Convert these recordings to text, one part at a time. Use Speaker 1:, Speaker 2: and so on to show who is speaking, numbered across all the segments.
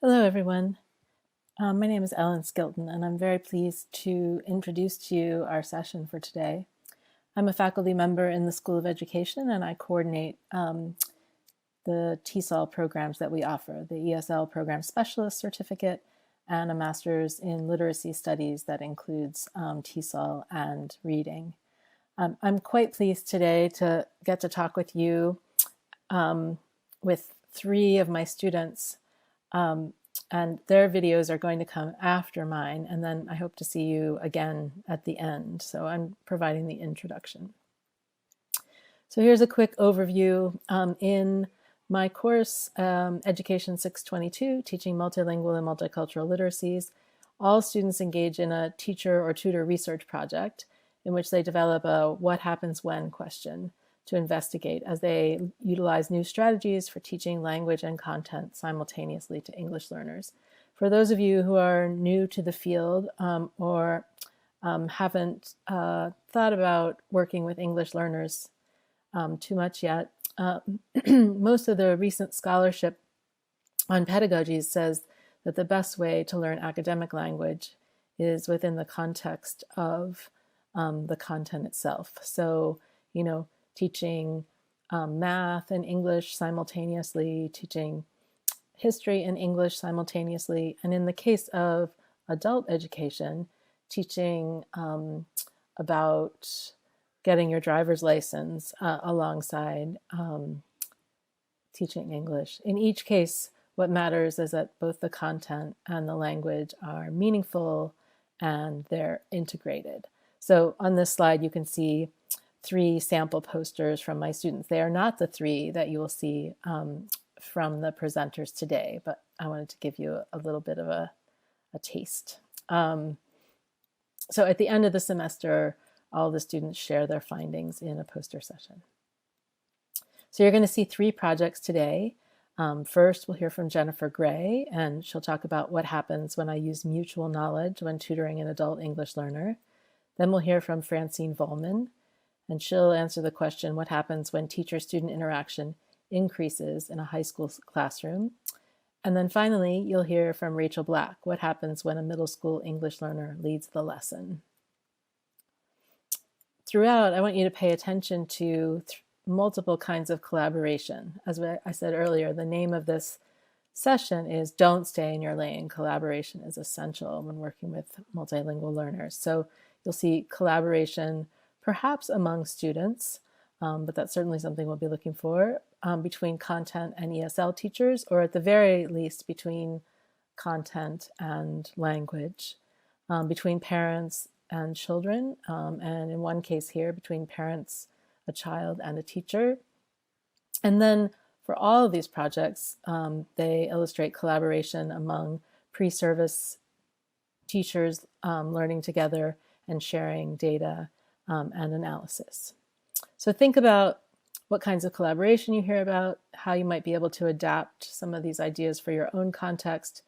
Speaker 1: Hello, everyone. My name is Ellen Skilton, and I'm very pleased to introduce to you our session for today. I'm a faculty member in the School of Education, and I coordinate the TESOL programs that we offer, the ESL Program Specialist Certificate and a Master's in Literacy Studies that includes TESOL and reading. I'm quite pleased today to get to talk with you with three of my students, and their videos are going to come after mine, and then I hope to see you again at the end. So I'm providing the introduction. So here's a quick overview. In my course, Education 622, Teaching Multilingual and Multicultural Literacies, all students engage in a teacher or tutor research project in which they develop a what happens when question to investigate as they utilize new strategies for teaching language and content simultaneously to English learners. For those of you who are new to the field or haven't thought about working with English learners too much yet, most of the recent scholarship on pedagogies says that the best way to learn academic language is within the context of the content itself. So, teaching math and English simultaneously, teaching history and English simultaneously, and in the case of adult education, teaching about getting your driver's license alongside teaching English. In each case, what matters is that both the content and the language are meaningful and they're integrated. So on this slide, you can see three sample posters from my students. They are not the three that you will see from the presenters today, but I wanted to give you a little bit of a taste. So at the end of the semester, all the students share their findings in a poster session. So you're going to see three projects today. First, we'll hear from Jennifer Gray, and she'll talk about what happens when I use mutual knowledge when tutoring an adult English learner. Then we'll hear from Francine Vollman, and she'll answer the question, what happens when teacher-student interaction increases in a high school classroom? And then finally, you'll hear from Rachel Black, what happens when a middle school English learner leads the lesson? Throughout, I want you to pay attention to multiple kinds of collaboration. As I said earlier, the name of this session is Don't Stay in Your Lane. Collaboration is essential when working with multilingual learners. So you'll see collaboration perhaps among students, but that's certainly something we'll be looking for, between content and ESL teachers, or at the very least between content and language, between parents and children, and in one case here, between parents, a child, and a teacher. And then for all of these projects, they illustrate collaboration among pre-service teachers learning together and sharing data and analysis. So think about what kinds of collaboration you hear about, how you might be able to adapt some of these ideas for your own context,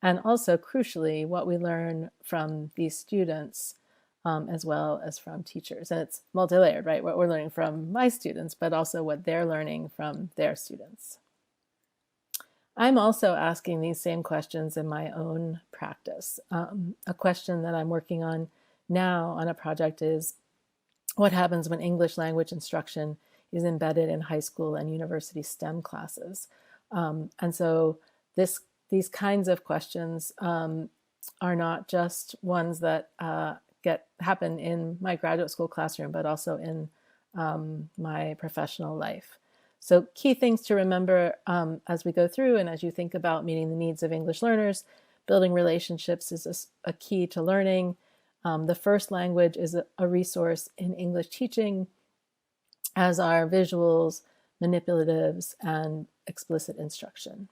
Speaker 1: and also, crucially, what we learn from these students as well as from teachers. And it's multi-layered, right? What we're learning from my students, but also what they're learning from their students. I'm also asking these same questions in my own practice. A question that I'm working on now on a project is, what happens when English language instruction is embedded in high school and university STEM classes? And so these kinds of questions are not just ones that happen in my graduate school classroom, but also in my professional life. So key things to remember as we go through and as you think about meeting the needs of English learners, building relationships is a key to learning. The first language is a resource in English teaching, as are visuals, manipulatives, and explicit instruction.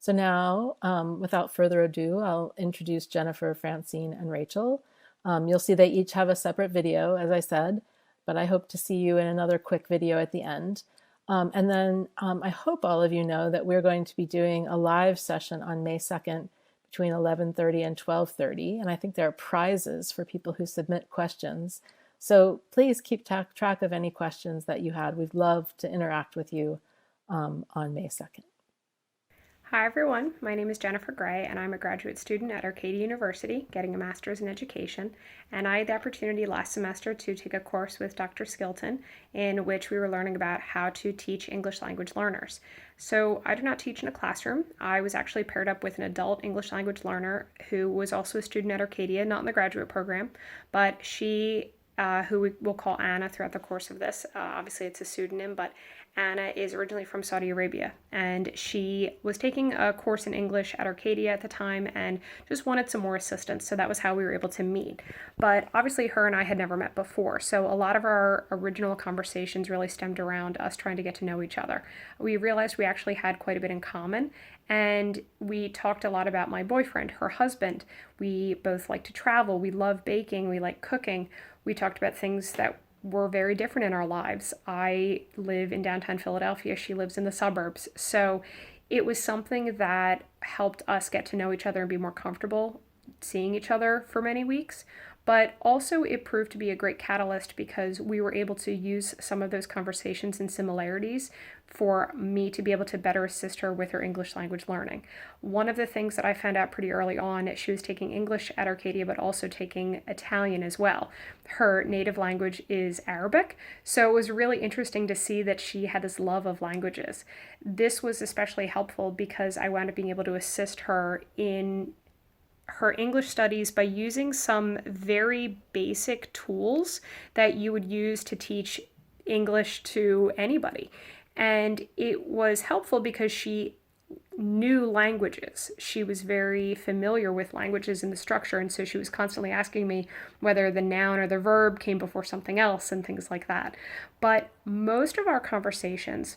Speaker 1: So now, without further ado, I'll introduce Jennifer, Francine, and Rachel. You'll see they each have a separate video, as I said, but I hope to see you in another quick video at the end. And then I hope all of you know that we're going to be doing a live session on May 2nd between 11:30 and 12:30, and I think there are prizes for people who submit questions. So please keep track of any questions that you had. We'd love to interact with you on May 2nd.
Speaker 2: Hi everyone, my name is Jennifer Gray and I'm a graduate student at Arcadia University getting a master's in education, and I had the opportunity last semester to take a course with Dr. Skilton in which we were learning about how to teach English language learners. So I do not teach in a classroom. I was actually paired up with an adult English language learner who was also a student at Arcadia, not in the graduate program, but she who we will call Anna throughout the course of this. Obviously, it's a pseudonym, but Anna is originally from Saudi Arabia, and she was taking a course in English at Arcadia at the time and just wanted some more assistance. So that was how we were able to meet. But obviously, her and I had never met before. So a lot of our original conversations really stemmed around us trying to get to know each other. We realized we actually had quite a bit in common, and we talked a lot about my boyfriend, her husband. We both like to travel. We love baking. We like cooking. We talked about things that were very different in our lives. I live in downtown Philadelphia. She lives in the suburbs. So it was something that helped us get to know each other and be more comfortable seeing each other for many weeks. But also, it proved to be a great catalyst because we were able to use some of those conversations and similarities for me to be able to better assist her with her English language learning. One of the things that I found out pretty early on, she was taking English at Arcadia, but also taking Italian as well. Her native language is Arabic, so it was really interesting to see that she had this love of languages. This was especially helpful because I wound up being able to assist her in her English studies by using some very basic tools that you would use to teach English to anybody. And it was helpful because she knew languages. She was very familiar with languages and the structure, and so she was constantly asking me whether the noun or the verb came before something else and things like that. But most of our conversations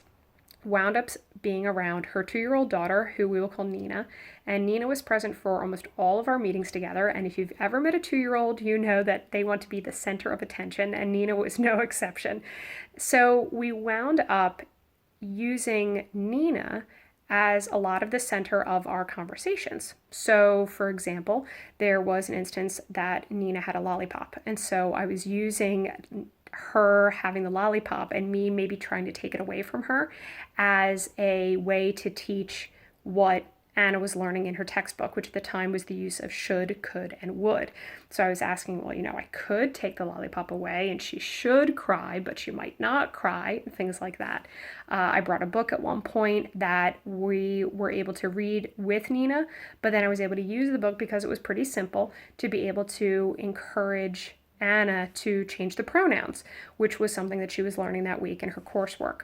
Speaker 2: wound up being around her 2-year-old daughter, who we will call Nina. And Nina was present for almost all of our meetings together. And if you've ever met a 2-year-old, you know that they want to be the center of attention, and Nina was no exception. So we wound up using Nina as a lot of the center of our conversations. So, for example, there was an instance that Nina had a lollipop, and so I was using her having the lollipop and me maybe trying to take it away from her as a way to teach what Anna was learning in her textbook, which at the time was the use of should, could, and would. So I was asking, well, I could take the lollipop away and she should cry, but she might not cry, and things like that. I brought a book at one point that we were able to read with Nina, but then I was able to use the book because it was pretty simple to be able to encourage Anna to change the pronouns, which was something that she was learning that week in her coursework.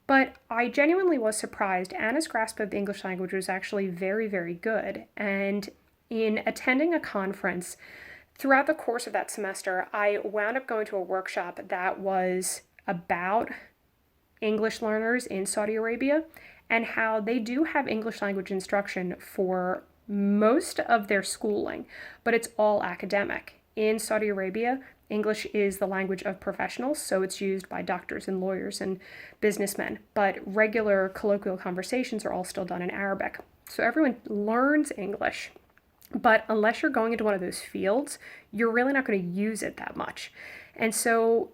Speaker 2: But I genuinely was surprised. Anna's grasp of the English language was actually very, very good. And in attending a conference, throughout the course of that semester, I wound up going to a workshop that was about English learners in Saudi Arabia and how they do have English language instruction for most of their schooling, but it's all academic. In Saudi Arabia, English is the language of professionals, so it's used by doctors and lawyers and businessmen, but regular colloquial conversations are all still done in Arabic. So everyone learns English, but unless you're going into one of those fields, you're really not going to use it that much. And so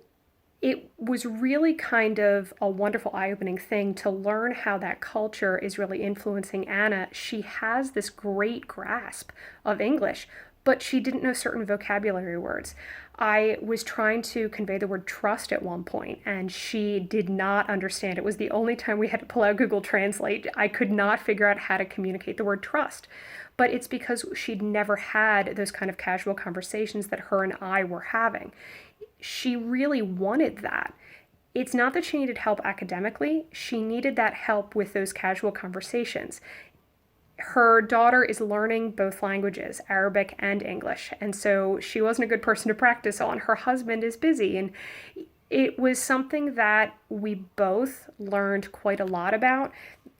Speaker 2: it was really kind of a wonderful eye-opening thing to learn how that culture is really influencing Anna. She has this great grasp of English, but she didn't know certain vocabulary words. I was trying to convey the word trust at one point, and she did not understand. It was the only time we had to pull out Google Translate. I could not figure out how to communicate the word trust. But it's because she'd never had those kind of casual conversations that her and I were having. She really wanted that. It's not that she needed help academically, she needed that help with those casual conversations. Her daughter is learning both languages, Arabic and English, and so she wasn't a good person to practice on. Her husband is busy, and it was something that we both learned quite a lot about,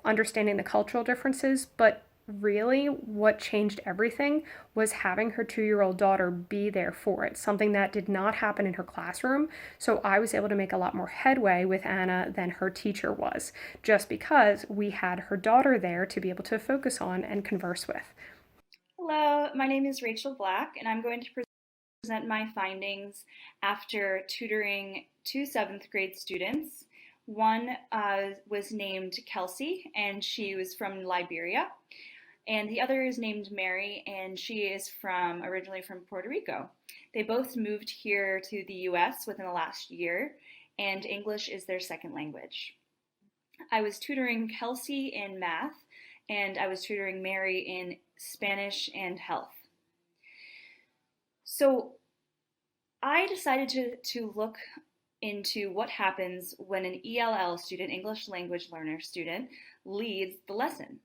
Speaker 2: understanding the cultural differences, but really what changed everything was having her 2-year-old daughter be there for it, something that did not happen in her classroom. So I was able to make a lot more headway with Anna than her teacher was, just because we had her daughter there to be able to focus on and converse with.
Speaker 3: Hello, my name is Rachel Black, and I'm going to present my findings after tutoring two 7th grade students. One was named Kelsey, and she was from Liberia. And the other is named Mary, and she is originally from Puerto Rico. They both moved here to the US within the last year, and English is their second language. I was tutoring Kelsey in math, and I was tutoring Mary in Spanish and health. So I decided to look into what happens when an ELL student, English language learner student, leads the lesson.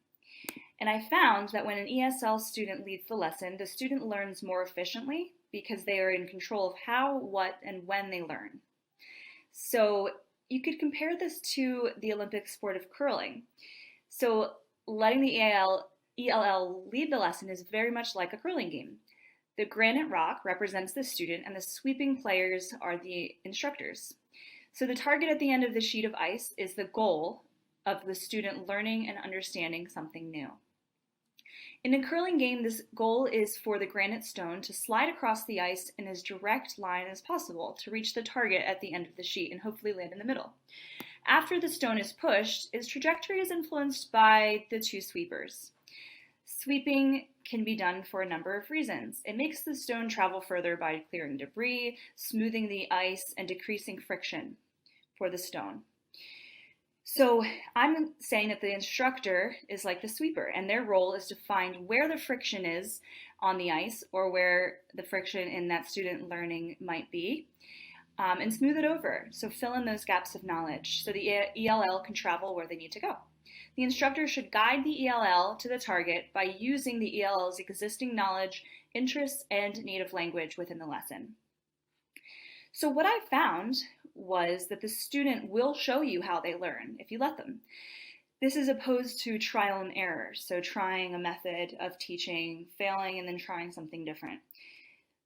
Speaker 3: And I found that when an ESL student leads the lesson, the student learns more efficiently because they are in control of how, what, and when they learn. So you could compare this to the Olympic sport of curling. So letting the ELL lead the lesson is very much like a curling game. The granite rock represents the student, and the sweeping players are the instructors. So the target at the end of the sheet of ice is the goal of the student learning and understanding something new. In a curling game, this goal is for the granite stone to slide across the ice in as direct line as possible to reach the target at the end of the sheet and hopefully land in the middle. After the stone is pushed, its trajectory is influenced by the two sweepers. Sweeping can be done for a number of reasons. It makes the stone travel further by clearing debris, smoothing the ice, and decreasing friction for the stone. So I'm saying that the instructor is like the sweeper, and their role is to find where the friction is on the ice or where the friction in that student learning might be, and smooth it over. So fill in those gaps of knowledge so the ELL can travel where they need to go. The instructor should guide the ELL to the target by using the ELL's existing knowledge, interests, and native language within the lesson. So what I found was that the student will show you how they learn if you let them. This is opposed to trial and error, so trying a method of teaching, failing, and then trying something different.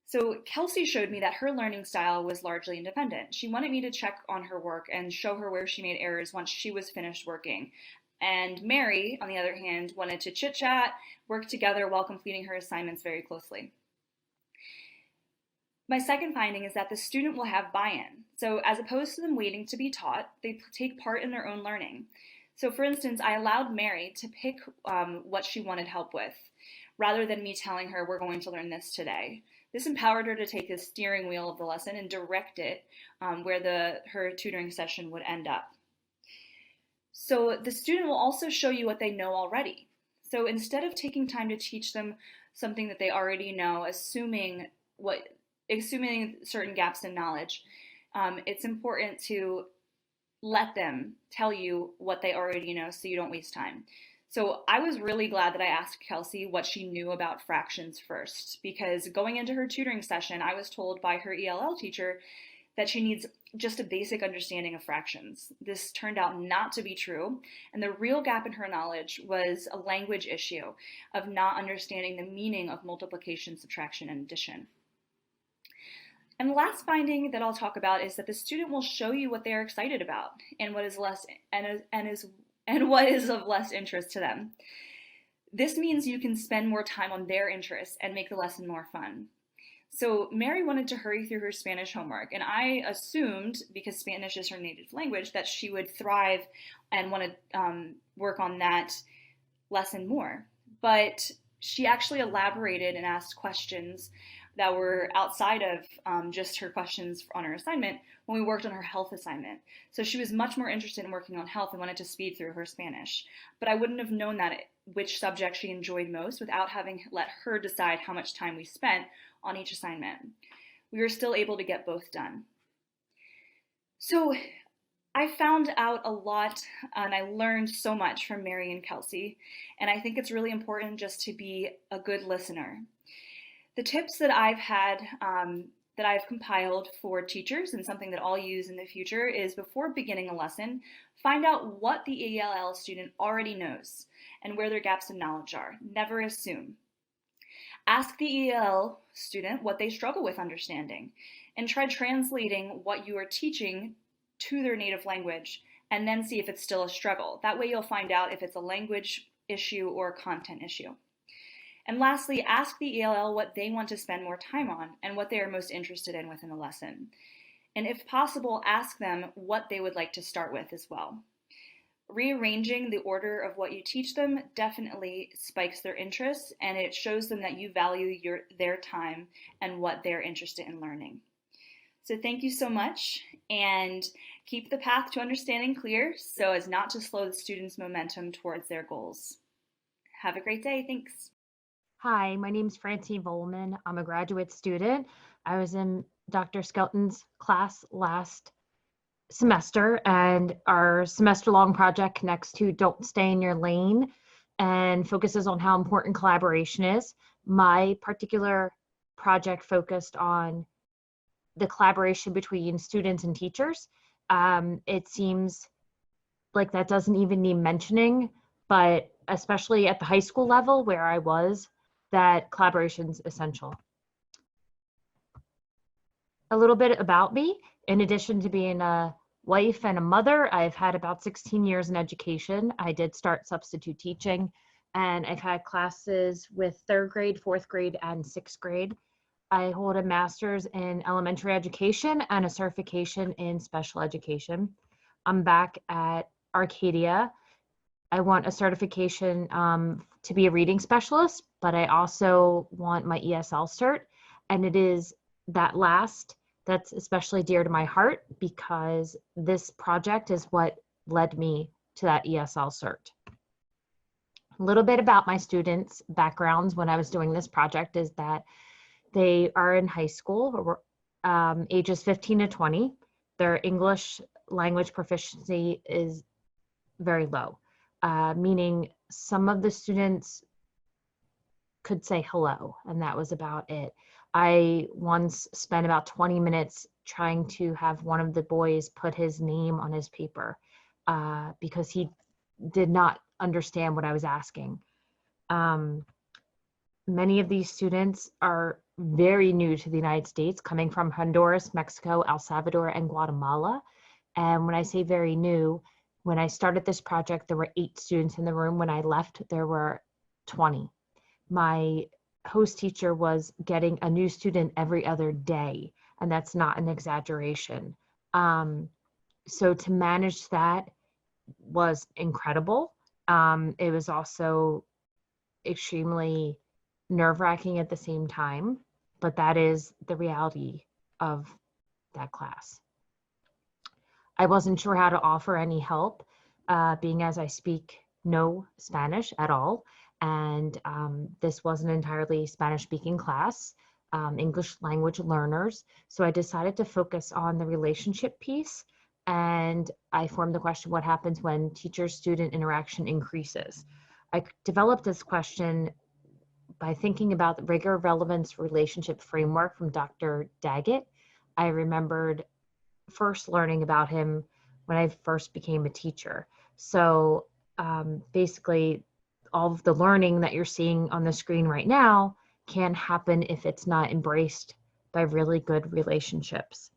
Speaker 3: So Kelsey showed me that her learning style was largely independent. She wanted me to check on her work and show her where she made errors once she was finished working. And Mary, on the other hand, wanted to chit-chat, work together while completing her assignments very closely. My second finding is that the student will have buy-in. So as opposed to them waiting to be taught, they take part in their own learning. So for instance, I allowed Mary to pick what she wanted help with, rather than me telling her we're going to learn this today. This empowered her to take the steering wheel of the lesson and direct it where her tutoring session would end up. So the student will also show you what they know already. So instead of taking time to teach them something that they already know, assuming certain gaps in knowledge, it's important to let them tell you what they already know so you don't waste time. So I was really glad that I asked Kelsey what she knew about fractions first, because going into her tutoring session, I was told by her ELL teacher that she needs just a basic understanding of fractions. This turned out not to be true, and the real gap in her knowledge was a language issue of not understanding the meaning of multiplication, subtraction, and addition. And the last finding that I'll talk about is that the student will show you what they are excited about and what is of less interest to them. This means you can spend more time on their interests and make the lesson more fun. So Mary wanted to hurry through her Spanish homework, and I assumed, because Spanish is her native language, that she would thrive and want to work on that lesson more. But she actually elaborated and asked questions that were outside of just her questions on her assignment when we worked on her health assignment. So she was much more interested in working on health and wanted to speed through her Spanish. But I wouldn't have known which subject she enjoyed most without having let her decide how much time we spent on each assignment. We were still able to get both done. So I found out a lot and I learned so much from Mary and Kelsey, and I think it's really important just to be a good listener. The tips that I've had, that I've compiled for teachers and something that I'll use in the future is, before beginning a lesson, find out what the ELL student already knows and where their gaps in knowledge are. Never assume. Ask the ELL student what they struggle with understanding and try translating what you are teaching to their native language, and then see if it's still a struggle. That way you'll find out if it's a language issue or a content issue. And lastly, ask the ELL what they want to spend more time on and what they are most interested in within a lesson. And if possible, ask them what they would like to start with as well. Rearranging the order of what you teach them definitely spikes their interest, and it shows them that you value their time and what they're interested in learning. So thank you so much, and keep the path to understanding clear so as not to slow the students' momentum towards their goals. Have a great day. Thanks.
Speaker 4: Hi, my name is Francine Vollman. I'm a graduate student. I was in Dr. Skilton's class last semester, and our semester-long project connects to Don't Stay in Your Lane and focuses on how important collaboration is. My particular project focused on the collaboration between students and teachers. It seems like that doesn't even need mentioning, but especially at the high school level where I was, that collaboration is essential. A little bit about me. In addition to being a wife and a mother, I've had about 16 years in education. I did start substitute teaching, and I've had classes with 3rd grade, 4th grade, and 6th grade. I hold a master's in elementary education and a certification in special education. I'm back at Arcadia. I want a certification to be a reading specialist, but I also want my ESL cert, and it is that last that's especially dear to my heart because this project is what led me to that ESL cert. A little bit about my students' backgrounds when I was doing this project is that they are in high school, ages 15 to 20. Their English language proficiency is very low, meaning some of the students could say hello, and that was about it. I once spent about 20 minutes trying to have one of the boys put his name on his paper because he did not understand what I was asking. Many of these students are very new to the United States, coming from Honduras, Mexico, El Salvador, and Guatemala. And when I say very new, when I started this project, there were 8 students in the room. When I left, there were 20. My host teacher was getting a new student every other day, and that's not an exaggeration. So to manage that was incredible. It was also extremely nerve-wracking at the same time, but that is the reality of that class. I wasn't sure how to offer any help, being as I speak no Spanish at all. And this was an entirely Spanish-speaking class, English language learners. So I decided to focus on the relationship piece. And I formed the question, what happens when teacher-student interaction increases? I developed this question by thinking about the rigor relevance relationship framework from Dr. Daggett. I remembered first learning about him when I first became a teacher. So basically, all of the learning that you're seeing on the screen right now can happen if it's not embraced by really good relationships.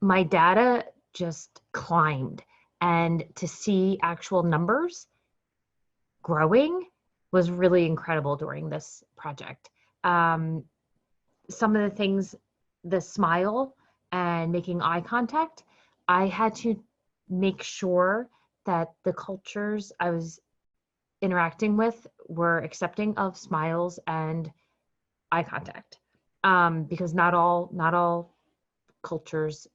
Speaker 4: My data just climbed, and to see actual numbers growing was really incredible during this project. Some of the things, the smile and making eye contact, I had to make sure that the cultures I was interacting with were accepting of smiles and eye contact, because not all cultures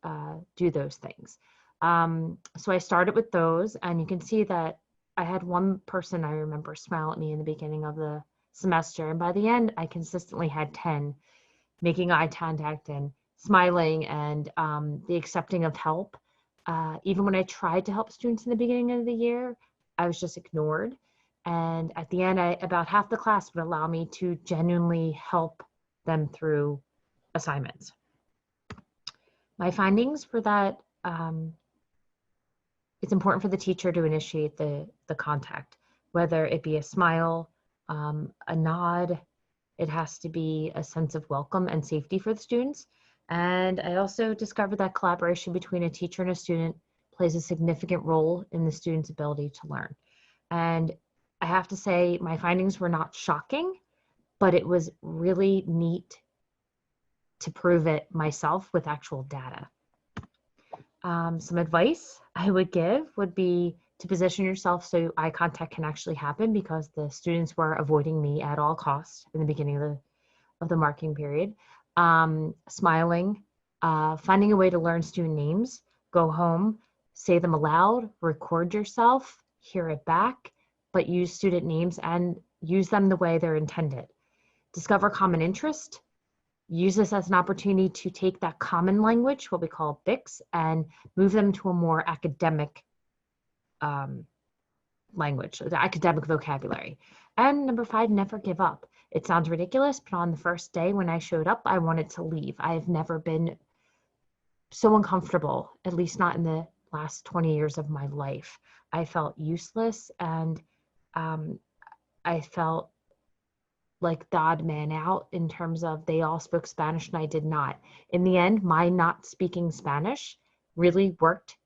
Speaker 4: do those things. So I started with those, and you can see that I had one person I remember smile at me in the beginning of the semester, and by the end I consistently had 10 making eye contact and smiling, and the accepting of help. Even when I tried to help students in the beginning of the year, I was just ignored. And at the end, about half the class would allow me to genuinely help them through assignments. My findings were that it's important for the teacher to initiate the contact, whether it be a smile, a nod. It has to be a sense of welcome and safety for the students. And I also discovered that collaboration between a teacher and a student plays a significant role in the student's ability to learn. And I have to say, my findings were not shocking, but it was really neat to prove it myself with actual data. Some advice I would give would be to position yourself so eye contact can actually happen, because the students were avoiding me at all costs in the beginning of the marking period. Smiling, finding a way to learn student names, go home, say them aloud, record yourself, hear it back, but use student names and use them the way they're intended. Discover common interest. Use this as an opportunity to take that common language, what we call BICS, and move them to a more academic language, the academic vocabulary. And number 5, never give up. It sounds ridiculous, but on the first day when I showed up, I wanted to leave. I have never been so uncomfortable, at least not in the last 20 years of my life. I felt useless, and I felt like the odd man out in terms of they all spoke Spanish and I did not. In the end, my not speaking Spanish really worked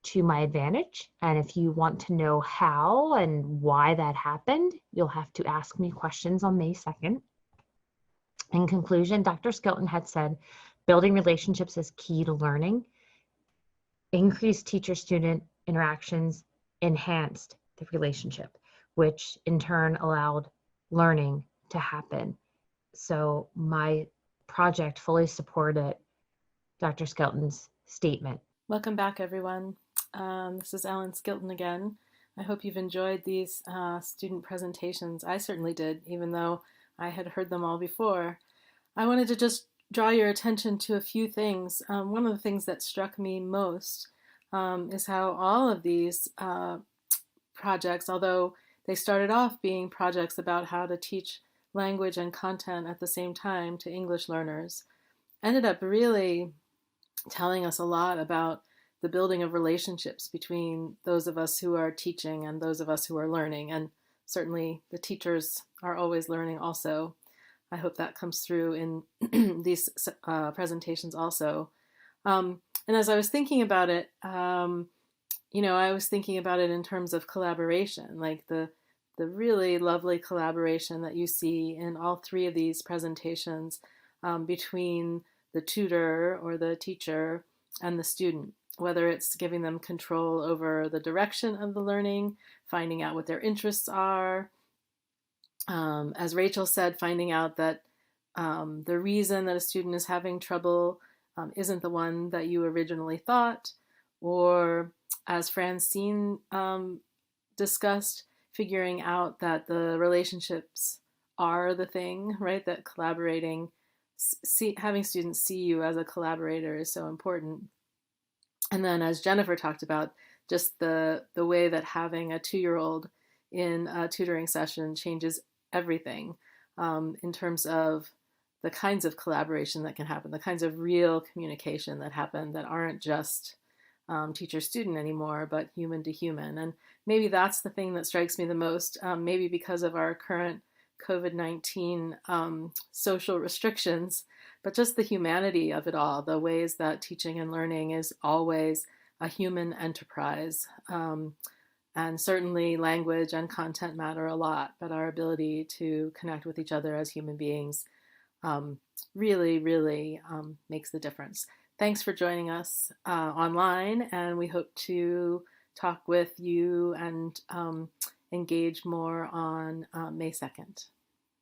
Speaker 4: to my advantage. And if you want to know how and why that happened, you'll have to ask me questions on May 2nd. In conclusion, Dr. Skilton had said, building relationships is key to learning. Increased teacher-student interactions enhanced the relationship, which in turn allowed learning to happen. So my project fully supported Dr. Skilton's statement.
Speaker 1: Welcome back, everyone. This is Ellen Skilton again. I hope you've enjoyed these student presentations. I certainly did, even though I had heard them all before. I wanted to just draw your attention to a few things. One of the things that struck me most is how all of these projects, although they started off being projects about how to teach language and content at the same time to English learners, ended up really telling us a lot about the building of relationships between those of us who are teaching and those of us who are learning. And certainly the teachers are always learning also. I hope that comes through in these presentations also. And as I was thinking about it, I was thinking about it in terms of collaboration, like the really lovely collaboration that you see in all 3 of these presentations between the tutor or the teacher and the student, whether it's giving them control over the direction of the learning, finding out what their interests are. As Rachel said, finding out that the reason that a student is having trouble isn't the one that you originally thought, or as Francine discussed, figuring out that the relationships are the thing, right? That collaborating, having students see you as a collaborator is so important. And then as Jennifer talked about, just the way that having a 2-year-old in a tutoring session changes everything in terms of the kinds of collaboration that can happen, the kinds of real communication that happen that aren't just teacher-student anymore, but human to human. And maybe that's the thing that strikes me the most, maybe because of our current COVID-19 social restrictions, but just the humanity of it all, the ways that teaching and learning is always a human enterprise. And certainly language and content matter a lot, but our ability to connect with each other as human beings really, really makes the difference. Thanks for joining us online, and we hope to talk with you and engage more on May 2nd.